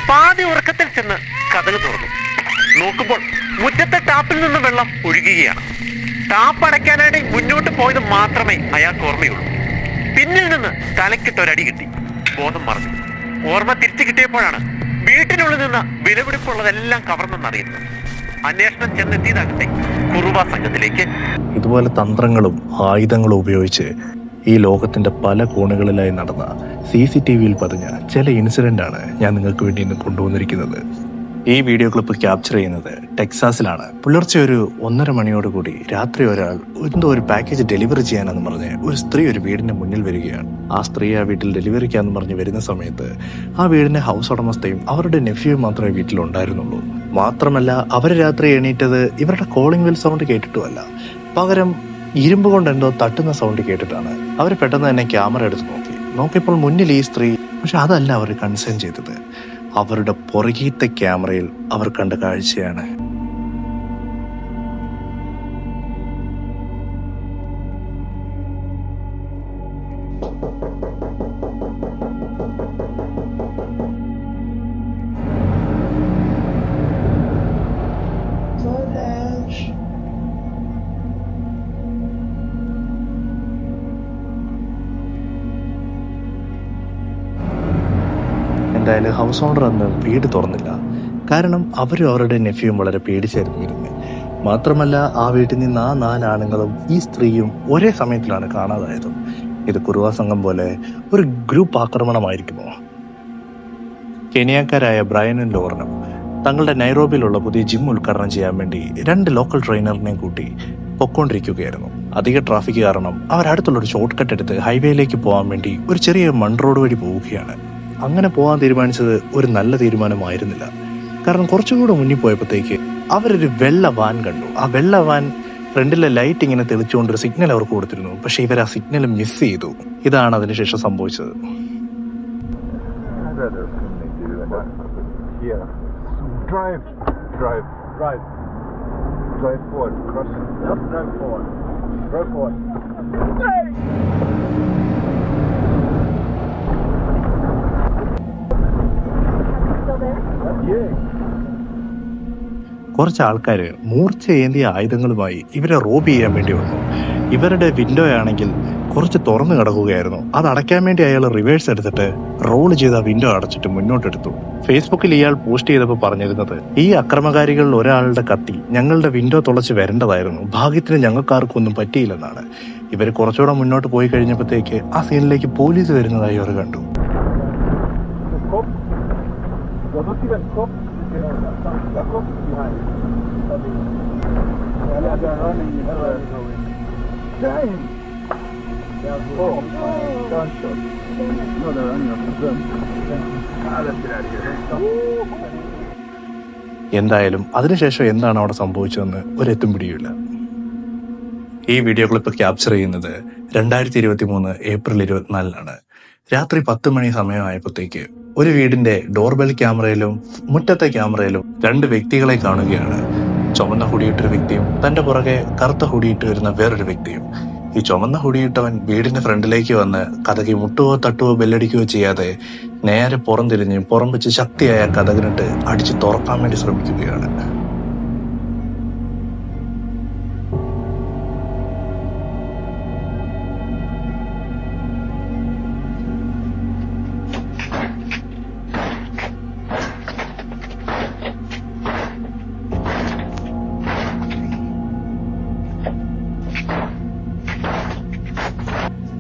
പാതി ഉറക്കത്തിൽ ചെന്ന് കതക് തുറന്നു നോക്കുമ്പോൾ മുറ്റത്തെ ടാപ്പിൽ നിന്ന് വെള്ളം ഒഴുകുകയാണ്. ടാപ്പ് അടയ്ക്കാനായി മുന്നോട്ട് പോയത് മാത്രമേ അയാൾക്ക് ഓർമ്മയുള്ളൂ. പിന്നിൽ നിന്ന് തലക്കിട്ടൊരടി കിട്ടി. ബോധം മറന്നു. ഓർമ്മ തിരിച്ചു കിട്ടിയപ്പോഴാണ് വീട്ടിനുള്ളിൽ നിന്ന് വിലപിടിപ്പുള്ളതെല്ലാം കവർന്നെന്നറിയുന്നത്. അന്വേഷണം ചെന്നെത്തിയതാകട്ടെ കുറുവ സംഘത്തിലേക്ക്. ഇതുപോലെ തന്ത്രങ്ങളും ആയുധങ്ങളും ഉപയോഗിച്ച് ഈ ലോകത്തിന്റെ പല കോണുകളിലായി നടന്ന CCTVയിൽ പതിഞ്ഞ ചില ഇൻസിഡന്റ് ഞാൻ നിങ്ങൾക്ക് വേണ്ടി ഇന്ന് കൊണ്ടുവന്നിരിക്കുന്നത്. ഈ വീഡിയോ ക്ലിപ്പ് ക്യാപ്ചർ ചെയ്യുന്നത് ടെക്സാസിലാണ്. പുലർച്ചെ ഒരു 1:30 മണിയോടുകൂടി രാത്രി ഒരാൾ എന്തോ ഒരു പാക്കേജ് ഡെലിവറി ചെയ്യാനെന്ന് പറഞ്ഞ് ഒരു സ്ത്രീ ഒരു വീടിന്റെ മുന്നിൽ വരികയാണ്. ആ സ്ത്രീ ആ വീട്ടിൽ ഡെലിവറിക്കാന്ന് പറഞ്ഞ് വരുന്ന സമയത്ത് ആ വീടിന്റെ ഹൗസ് ഉടമസ്ഥയും അവരുടെ നെഫ്യൂവും മാത്രമേ വീട്ടിലുണ്ടായിരുന്നുള്ളൂ. മാത്രമല്ല അവർ രാത്രി എണീറ്റത് ഇവരുടെ കോളിംഗ് ബെൽ സൗണ്ട് കേട്ടിട്ടുമല്ല, പകരം ഇരുമ്പ് കൊണ്ട് എന്തോ തട്ടുന്ന സൗണ്ട് കേട്ടിട്ടാണ്. അവർ പെട്ടെന്ന് തന്നെ ക്യാമറ എടുത്ത് നോക്കിയപ്പോൾ മുന്നിൽ ഈ സ്ത്രീ. പക്ഷെ അതല്ല അവർ കൺസേൺ ചെയ്തത്. അവരുടെ പുറകീത്തെ ക്യാമറയിൽ അവർ കണ്ട കാഴ്ചയാണ്. എന്തായാലും ഹൗസ് ഓണർ അന്ന് വീട് തുറന്നില്ല. കാരണം അവരും അവരുടെ നെഫ്യൂവും വളരെ പേടിച്ചായിരുന്നു ഇരുന്നത്. മാത്രമല്ല ആ വീട്ടിൽ നിന്ന് ആ 4 ആണുങ്ങളും ഈ സ്ത്രീയും ഒരേ സമയത്തിലാണ് കാണാതായതും. ഇത് കുറുവ സംഘം പോലെ ഒരു ഗ്രൂപ്പ് ആക്രമണമായിരിക്കുമോ? കെനിയക്കാരായ ബ്രയനും ലോറനും തങ്ങളുടെ നൈറോബിയിലുള്ള പുതിയ ജിം ഉദ്ഘാടനം ചെയ്യാൻ വേണ്ടി 2 ലോക്കൽ ട്രെയിനറിനെയും കൂട്ടി പൊക്കോണ്ടിരിക്കുകയായിരുന്നു. അധിക ട്രാഫിക് കാരണം അവർ അടുത്തുള്ളൊരു ഷോർട്ട് കട്ട് എടുത്ത് ഹൈവേയിലേക്ക് പോകാൻ വേണ്ടി ഒരു ചെറിയ മൺ റോഡ് വഴി പോവുകയാണ്. അങ്ങനെ പോകാൻ തീരുമാനിച്ചത് ഒരു നല്ല തീരുമാനമായിരുന്നില്ല. കാരണം കുറച്ചുകൂടെ മുന്നിൽ പോയപ്പോഴത്തേക്ക് അവരൊരു വെള്ള വാൻ കണ്ടു. ആ വെള്ള വാൻ ഫ്രണ്ടിലെ ലൈറ്റ് ഇങ്ങനെ തെളിച്ചുകൊണ്ടൊരു സിഗ്നൽ അവർക്ക് കൊടുത്തിരുന്നു. പക്ഷെ ഇവർ ആ സിഗ്നൽ മിസ് ചെയ്തു. ഇതാണ് അതിനുശേഷം സംഭവിച്ചത്. കുറച്ച് ആൾക്കാർ മൂർച്ചയേന്തിയ ആയുധങ്ങളുമായി ഇവരെ റോബ് ചെയ്യാൻ വേണ്ടി വന്നു. ഇവരുടെ വിൻഡോ ആണെങ്കിൽ കുറച്ച് തുറന്നു കിടക്കുകയായിരുന്നു. അത് അടയ്ക്കാൻ വേണ്ടി അയാൾ റിവേഴ്സ് എടുത്തിട്ട് റോൾ ചെയ്ത് ആ വിൻഡോ അടച്ചിട്ട് മുന്നോട്ടെടുത്തു. ഫേസ്ബുക്കിൽ ഇയാൾ പോസ്റ്റ് ചെയ്തപ്പോൾ പറഞ്ഞിരുന്നത്, ഈ അക്രമകാരികളിൽ ഒരാളുടെ കത്തി ഞങ്ങളുടെ വിൻഡോ തുളച്ച് വരേണ്ടതായിരുന്നു, ഭാഗ്യത്തിന് ഞങ്ങൾക്കാർക്കൊന്നും പറ്റിയില്ലെന്നാണ്. ഇവർ കുറച്ചുകൂടെ മുന്നോട്ട് പോയി കഴിഞ്ഞപ്പോഴത്തേക്ക് ആ സീനിലേക്ക് പോലീസ് വരുന്നതായി അവർ കണ്ടു. എന്തായാലും അതിനുശേഷം എന്താണ് അവിടെ സംഭവിച്ചതെന്ന് ഒരെത്തും പിടിയില്ല. ഈ വീഡിയോ ക്ലിപ്പ് ക്യാപ്ചർ ചെയ്യുന്നത് 2023 ഏപ്രിൽ 24 രാത്രി 10 മണി സമയമായപ്പോഴത്തേക്ക് ഒരു വീടിന്റെ ഡോർബെൽ ക്യാമറയിലും മുറ്റത്തെ ക്യാമറയിലും 2 വ്യക്തികളെ കാണുകയാണ്. ചുമന്ന ഹുഡിയിട്ടൊരു വ്യക്തിയും തന്റെ പുറകെ കറുത്ത ഹുഡിയിട്ട് വരുന്ന വേറൊരു വ്യക്തിയും. ഈ ചുമന്ന ഹുഡിയിട്ടവൻ വീടിന്റെ ഫ്രണ്ടിലേക്ക് വന്ന് കതകി മുട്ടുവോ തട്ടുവോ ബെല്ലടിക്കുകയോ ചെയ്യാതെ നേരെ പുറംതിരിഞ്ഞ് പുറം വെച്ച് ശക്തിയായ കതകിനിട്ട് അടിച്ച് തുറക്കാൻ വേണ്ടി ശ്രമിക്കുകയാണ്.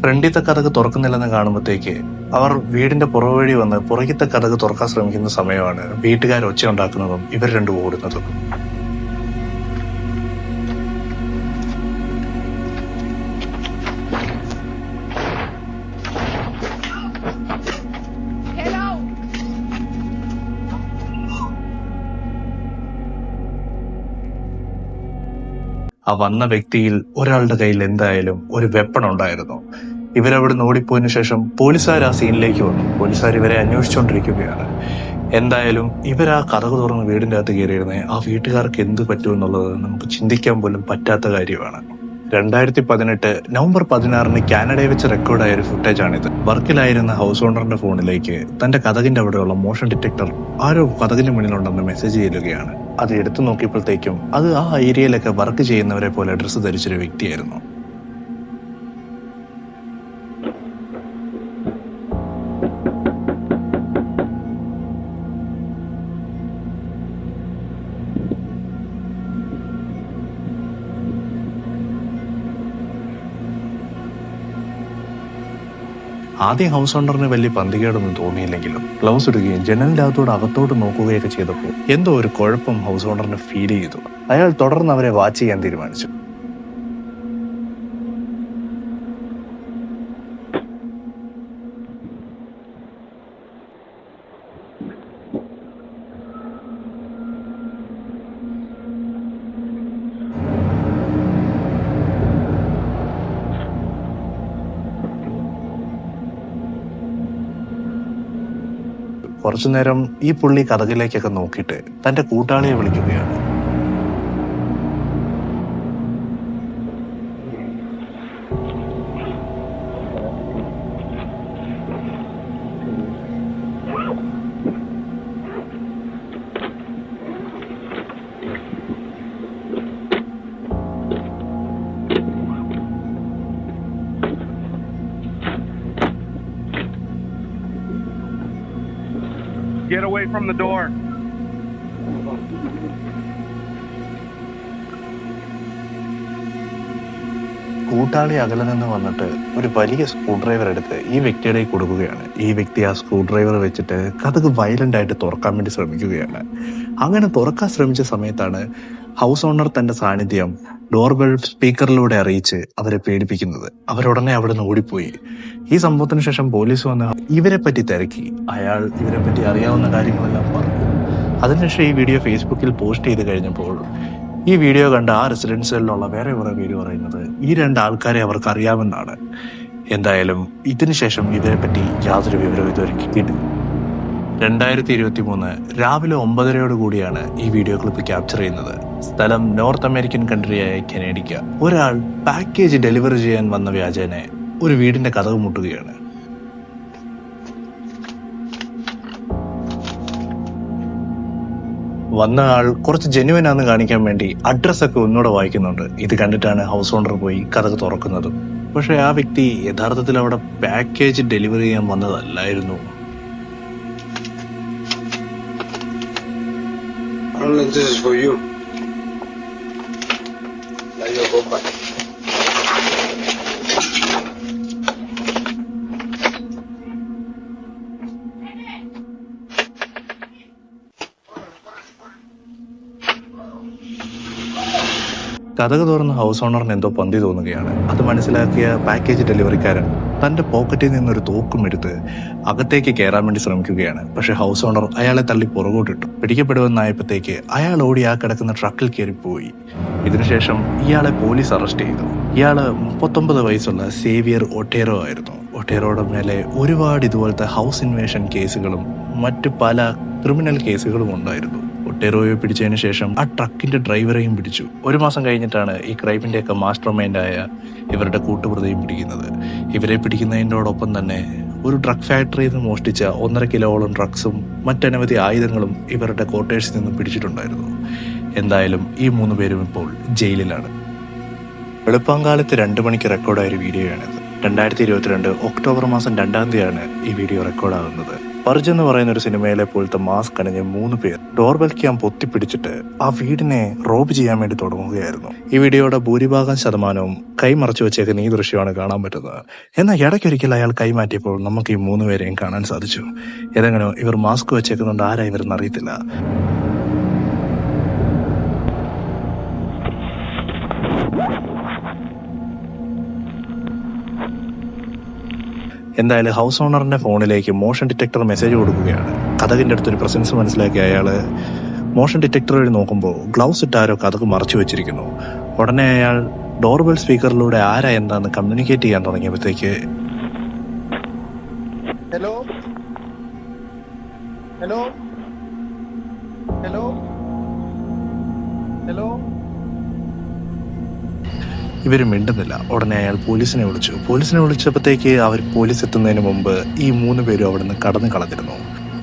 ഫ്രണ്ടിത്തെ കതക് തുറക്കുന്നില്ലെന്ന് കാണുമ്പോഴത്തേക്ക് അവർ വീടിന്റെ പുറവഴി വന്ന് പുറകിത്തെ കതക് തുറക്കാൻ ശ്രമിക്കുന്ന സമയമാണ് വീട്ടുകാർ ഒച്ച ഉണ്ടാക്കുന്നതും ഇവർ രണ്ടും ഓടുന്നതും. ആ വന്ന വ്യക്തിയിൽ ഒരാളുടെ കയ്യിൽ എന്തായാലും ഒരു വെപ്പൺ ഉണ്ടായിരുന്നു. ഇവരവിടുന്ന് ഓടിപ്പോയതിനു ശേഷം പോലീസുകാർ ആ സീനിലേക്ക് വന്നു. പോലീസുകാർ ഇവരെ അന്വേഷിച്ചുകൊണ്ടിരിക്കുകയാണ്. എന്തായാലും ഇവർ ആ കതക് തുറന്ന് വീടിൻ്റെ അകത്ത് കയറിയിരുന്നേ ആ വീട്ടുകാർക്ക് എന്ത് പറ്റുമെന്നുള്ളത് നമുക്ക് ചിന്തിക്കാൻ പോലും പറ്റാത്ത കാര്യമാണ്. 2018 നവംബർ 16 കാനഡയിൽ വെച്ച് റെക്കോർഡായ ഒരു ഫുട്ടേജാണിത്. വർക്കിലായിരുന്ന ഹൗസ് ഓണറിന്റെ ഫോണിലേക്ക് തന്റെ കതകിന്റെ അവിടെയുള്ള മോഷൻ ഡിറ്റക്ടർ ആരോ കതകിന്റെ മുന്നിലുണ്ടെന്ന് മെസ്സേജ് ചെയ്യുകയാണ്. അത് എടുത്തു നോക്കിയപ്പോഴത്തേക്കും അത് ആ ഏരിയയിലൊക്കെ വർക്ക് ചെയ്യുന്നവരെ പോലെ ഡ്രസ്സ് ധരിച്ചൊരു വ്യക്തിയായിരുന്നു. ആദ്യം ഹൗസ് ഓണറിന് വലിയ പന്തികേടൊന്നും തോന്നിയില്ലെങ്കിലും ഗ്ലൗസ് ഇടുകയും ജനലിന്റെ അകത്തോട്ട് നോക്കുകയൊക്കെ ചെയ്തപ്പോൾ എന്തോ ഒരു കുഴപ്പം ഹൗസ് ഓണറിന് ഫീൽ ചെയ്തു. അയാൾ തുടർന്ന് അവരെ വാച്ച് ചെയ്യാൻ തീരുമാനിച്ചു. കുറച്ചുനേരം ഈ പുള്ളി കതകിലേക്കൊക്കെ നോക്കിയിട്ട് തന്റെ കൂട്ടാളിയെ വിളിക്കുകയാണ്. Get away from the door. കൂട്ടാളി അകലെ നിന്ന് വന്നിട്ട് ഒരു വലിയ സ്ക്രൂ ഡ്രൈവർ എടുത്ത് ഈ വ്യക്തിയുടെ കൊടുക്കുകയാണ്. ഈ വ്യക്തി ആ സ്ക്രൂ ഡ്രൈവർ വെച്ചിട്ട് കതക് വയലന്റ് ആയിട്ട് തുറക്കാൻ വേണ്ടി ശ്രമിക്കുകയാണ്. അങ്ങനെ തുറക്കാൻ ശ്രമിച്ച സമയത്താണ് ഹൗസ് ഓണർ തന്റെ സാന്നിധ്യം ഡോർബെൽ സ്പീക്കറിലൂടെ അറിയിച്ച് അവരെ പേടിപ്പിക്കുന്നത്. അവരുടനെ അവിടെ നിന്ന് ഓടിപ്പോയി. ഈ സംഭവത്തിന് ശേഷം പോലീസ് വന്ന് ഇവരെ പറ്റി തിരക്കി. അയാൾ ഇവരെ പറ്റി അറിയാവുന്ന കാര്യങ്ങളെല്ലാം പറഞ്ഞു. അതിനുശേഷം ഈ വീഡിയോ ഫേസ്ബുക്കിൽ പോസ്റ്റ് ചെയ്ത് കഴിഞ്ഞപ്പോൾ ഈ വീഡിയോ കണ്ട ആ റെസിഡൻസിലുള്ള വേറെ കുറെ പേര് പറയുന്നത് ഈ രണ്ട് ആൾക്കാരെ അവർക്ക് അറിയാമെന്നാണ്. എന്തായാലും ഇതിനുശേഷം ഇവരെ പറ്റി യാതൊരു വിവരവും ഇതുവരെ കിട്ടിയിട്ടില്ല. 2023 രാവിലെ 9:30 ഈ വീഡിയോ ക്ലിപ്പ് ക്യാപ്ചർ ചെയ്യുന്നത്. സ്ഥലം നോർത്ത് അമേരിക്കൻ കൺട്രിയായ കനേഡിക്ക. ഒരാൾ പാക്കേജ് ഡെലിവറി ചെയ്യാൻ വന്ന വ്യാജേനെ ഒരു വീടിന്റെ കതക് മുട്ടുകയാണ്. വന്ന ആൾ കുറച്ച് ജെന്യുവൻ ആണെന്ന് കാണിക്കാൻ വേണ്ടി അഡ്രസ്സൊക്കെ ഒന്നുകൂടെ വായിക്കുന്നുണ്ട്. ഇത് കണ്ടിട്ടാണ് ഹൗസ് ഓണർ പോയി കതക് തുറക്കുന്നതും. പക്ഷെ ആ വ്യക്തി യഥാർത്ഥത്തിൽ അവിടെ പാക്കേജ് ഡെലിവറി ചെയ്യാൻ വന്നതല്ലായിരുന്നു. This is for you. Now you go back. കതക് തുറന്ന് ഹൗസ് ഓണറിന് എന്തോ പന്തി തോന്നുകയാണ്. അത് മനസ്സിലാക്കിയ പാക്കേജ് ഡെലിവറിക്കാരൻ തന്റെ പോക്കറ്റിൽ നിന്നൊരു തോക്കും എടുത്ത് അകത്തേക്ക് കയറാൻ വേണ്ടി ശ്രമിക്കുകയാണ്. പക്ഷെ ഹൗസ് ഓണർ അയാളെ തള്ളി പുറകോട്ടിട്ടു. പിടിക്കപ്പെടുമെന്നായപ്പോഴത്തേക്ക് അയാൾ ഓടി ആ കിടക്കുന്ന ട്രക്കിൽ കയറിപ്പോയി. ഇതിനുശേഷം ഇയാളെ പോലീസ് അറസ്റ്റ് ചെയ്തു. ഇയാള് 39 വയസ്സുള്ള സേവിയർ ഒട്ടേറോ ആയിരുന്നു. ഒട്ടേറോയുടെ മേലെ ഒരുപാട് ഇതുപോലത്തെ ഹൗസ് ഇൻവേഷൻ കേസുകളും മറ്റു പല ക്രിമിനൽ കേസുകളും ഉണ്ടായിരുന്നു. ഒട്ടേറോയെ പിടിച്ചതിന് ശേഷം ആ ട്രക്കിന്റെ ഡ്രൈവറെയും പിടിച്ചു. 1 മാസം കഴിഞ്ഞിട്ടാണ് ഈ ക്രൈമിന്റെ ഒക്കെ മാസ്റ്റർ മൈൻഡായ ഇവരുടെ കൂട്ടുപ്രതിയും പിടിക്കുന്നത്. ഇവരെ പിടിക്കുന്നതിനോടൊപ്പം തന്നെ ഒരു ഡ്രഗ് ഫാക്ടറിയിൽ നിന്ന് മോഷ്ടിച്ച 1.5 കിലോളം ഡ്രഗ്സും മറ്റനവധി ആയുധങ്ങളും ഇവരുടെ ക്വാർട്ടേഴ്സിൽ നിന്നും പിടിച്ചിട്ടുണ്ടായിരുന്നു. എന്തായാലും ഈ 3 പേരും ഇപ്പോൾ ജയിലിലാണ്. വെളുപ്പാങ്കാലത്ത് 2 മണിക്ക് റെക്കോർഡായ ഒരു വീഡിയോയാണിത്. 2022 ഒക്ടോബർ മാസം 2-ാം തീയതിയാണ് ഈ വീഡിയോ റെക്കോർഡാകുന്നത്. പർജ് എന്ന് പറയുന്ന ഒരു സിനിമയിലെ പോലത്തെ മാസ്ക് അണിഞ്ഞ 3 പേർ ഡോർബെൽ ക്യാം പൊത്തിപ്പിടിച്ചിട്ട് ആ വീടിനെ റോബ് ചെയ്യാൻ വേണ്ടി തുടങ്ങുകയായിരുന്നു. ഈ വീഡിയോയുടെ ഭൂരിഭാഗം ശതമാനവും കൈമറച്ചു വെച്ചേക്കുന്ന ഈ ദൃശ്യമാണ് കാണാൻ പറ്റുന്നത്. എന്നാൽ ഇടയ്ക്കൊരിക്കൽ അയാൾ കൈമാറ്റിയപ്പോൾ നമുക്ക് ഈ 3 പേരെയും കാണാൻ സാധിച്ചു. ഏതെങ്കിലും ഇവർ മാസ്ക് വെച്ചേക്കുന്നുണ്ട്, ആരാ ഇവരെന്ന് അറിയത്തില്ല. എന്തായാലും ഹൗസ് ഓണറിന്റെ ഫോണിലേക്ക് മോഷൻ ഡിറ്റക്ടർ മെസ്സേജ് കൊടുക്കുകയാണ്. കതകിന്റെ അടുത്തൊരു പ്രസൻസ് മനസ്സിലാക്കി അയാള് മോഷൻ ഡിറ്റക്ടർ വഴി നോക്കുമ്പോൾ ഗ്ലൗസ് ഇട്ട് ആരോ കതക് മറച്ചു വെച്ചിരിക്കുന്നു. ഉടനെ അയാൾ ഡോർബെൽ സ്പീക്കറിലൂടെ ആരാ എന്താന്ന് കമ്മ്യൂണിക്കേറ്റ് ചെയ്യാൻ തുടങ്ങിയപ്പോഴത്തേക്ക് ഹലോ ഹലോ ഹലോ ഹലോ ഇവർ മിണ്ടുന്നില്ല. ഉടനെ അയാൾ പോലീസിനെ വിളിച്ചപ്പോഴത്തേക്ക് പോലീസ് എത്തുന്നതിന് മുമ്പ് ഈ 3 പേരും അവിടെ നിന്ന് കടന്നു കളഞ്ഞിരുന്നു.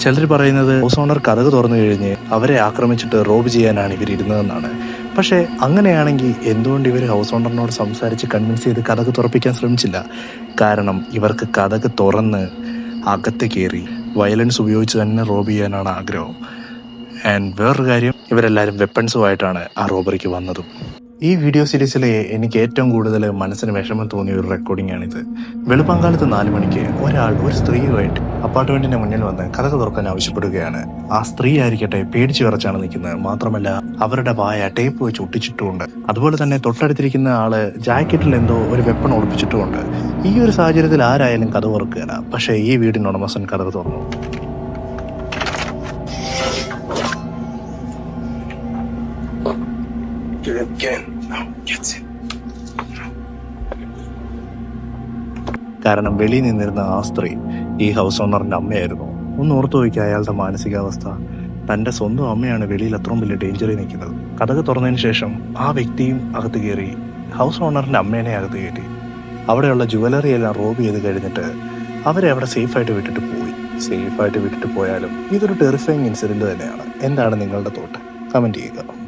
ചിലർ പറയുന്നത് ഹൗസ് ഓണർ കതക് തുറന്നു കഴിഞ്ഞ് അവരെ ആക്രമിച്ചിട്ട് റോബ് ചെയ്യാനാണ് ഇവർ ഇരുന്നതെന്നാണ്. പക്ഷേ അങ്ങനെയാണെങ്കിൽ എന്തുകൊണ്ട് ഇവർ ഹൗസ് ഓണറിനോട് സംസാരിച്ച് കൺവിൻസ് ചെയ്ത് കതക് തുറപ്പിക്കാൻ ശ്രമിച്ചില്ല? കാരണം ഇവർക്ക് കതക് തുറന്ന് അകത്ത് കയറി വയലൻസ് ഉപയോഗിച്ച് തന്നെ റോബ് ചെയ്യാനാണ് ആഗ്രഹം. ആൻഡ് വേറൊരു കാര്യം, ഇവരെല്ലാവരും വെപ്പൺസുമായിട്ടാണ് ആ റോബറിക്ക് വന്നതും. ഈ വീഡിയോ സീരീസിലെ എനിക്ക് ഏറ്റവും കൂടുതൽ മനസ്സിന് വിഷമം തോന്നിയ ഒരു റെക്കോർഡിംഗ് ആണിത്. വെളുപ്പാങ്കാലത്ത് 4 മണിക്ക് ഒരാൾ ഒരു സ്ത്രീയുമായിട്ട് അപ്പാർട്ട്മെന്റിന്റെ മുന്നിൽ വന്ന് കതക് തുറക്കാൻ ആവശ്യപ്പെടുകയാണ്. ആ സ്ത്രീ ആയിരിക്കട്ടെ പേടിച്ചു വിറച്ചാണ് നിൽക്കുന്നത്. മാത്രമല്ല അവരുടെ വായ ടേപ്പ് വെച്ച് ഒട്ടിച്ചിട്ടുമുണ്ട്. അതുപോലെ തന്നെ തൊട്ടടുത്തിരിക്കുന്ന ആള് ജാക്കറ്റിൽ എന്തോ ഒരു വെപ്പൺ ഒളിപ്പിച്ചിട്ടുമുണ്ട്. ഈ ഒരു സാഹചര്യത്തിൽ ആരായാലും കതക് തുറക്കുകയാണ്. പക്ഷേ ഈ വീടിന് ഉടമസ്ഥൻ കതക് തുറന്നു. കാരണം വെളിയിൽ നിന്നിരുന്ന ആ സ്ത്രീ ഈ ഹൗസ് ഓണറിന്റെ അമ്മയായിരുന്നു. ഒന്ന് ഓർത്തു നോക്കിയ അയാളുടെ മാനസികാവസ്ഥ. തന്റെ സ്വന്തം അമ്മയാണ് വെളിയിൽ അത്രയും വലിയ ഡേഞ്ചറിൽ നിൽക്കുന്നത്. കതക് തുറന്നതിന് ശേഷം ആ വ്യക്തിയും അകത്ത് കയറി ഹൗസ് ഓണറിന്റെ അമ്മേനെ അകത്ത് കയറ്റി അവിടെയുള്ള ജുവലറി എല്ലാം റോബ് ചെയ്ത് കഴിഞ്ഞിട്ട് അവരെ അവിടെ സേഫായിട്ട് വിട്ടിട്ട് പോയാലും ഇതൊരു ടെറിഫയിങ് ഇൻസിഡന്റ് തന്നെയാണ്. എന്താണ് നിങ്ങളുടെ തോട്ട്? കമന്റ് ചെയ്യുക.